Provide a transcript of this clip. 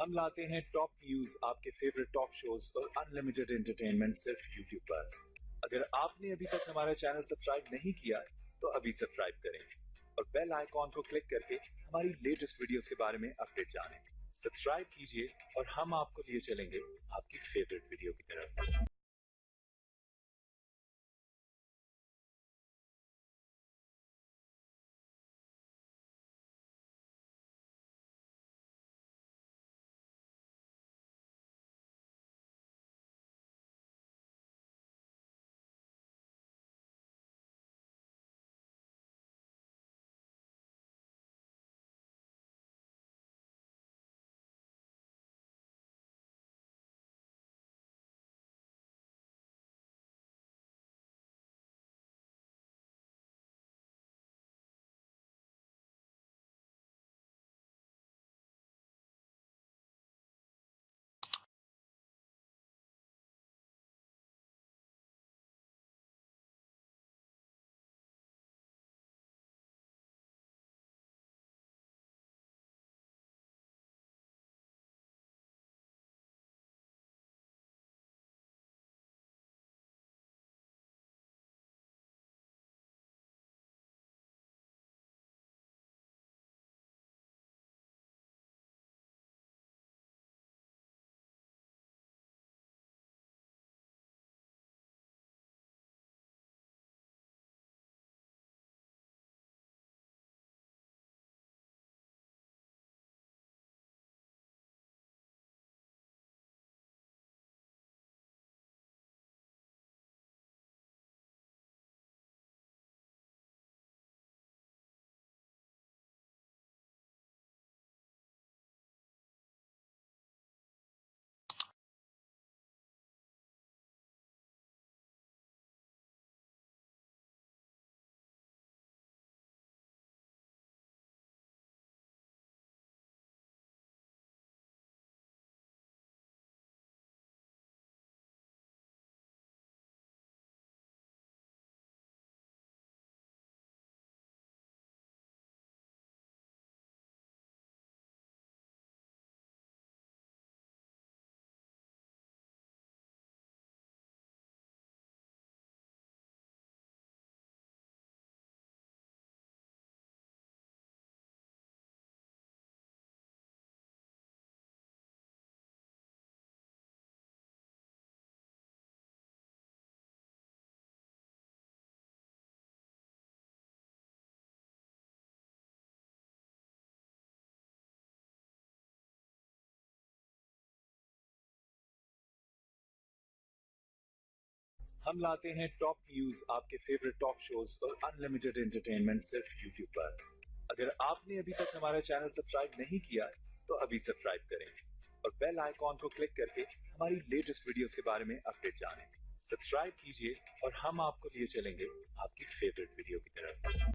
हम लाते हैं top news, आपके फेवरेट टॉक शोज और अनलिमिटेड एंटरटेनमेंट सिर्फ यूट्यूब पर। अगर आपने अभी तक हमारा चैनल सब्सक्राइब नहीं किया तो अभी सब्सक्राइब करें और बेल आइकॉन को क्लिक करके हमारी लेटेस्ट वीडियोस के बारे में अपडेट जानें। सब्सक्राइब कीजिए और हम आपको लिए चलेंगे आपकी फेवरेट वीडियो की तरफ। हम लाते हैं टॉप न्यूज, आपके फेवरेट टॉक शोज और अनलिमिटेड एंटरटेनमेंट सिर्फ यूट्यूब पर। अगर आपने अभी तक हमारा चैनल सब्सक्राइब नहीं किया तो अभी सब्सक्राइब करें और बेल आइकॉन को क्लिक करके हमारी लेटेस्ट वीडियोस के बारे में अपडेट जानें। सब्सक्राइब कीजिए और हम आपको लिए चलेंगे आपकी फेवरेट वीडियो की तरफ।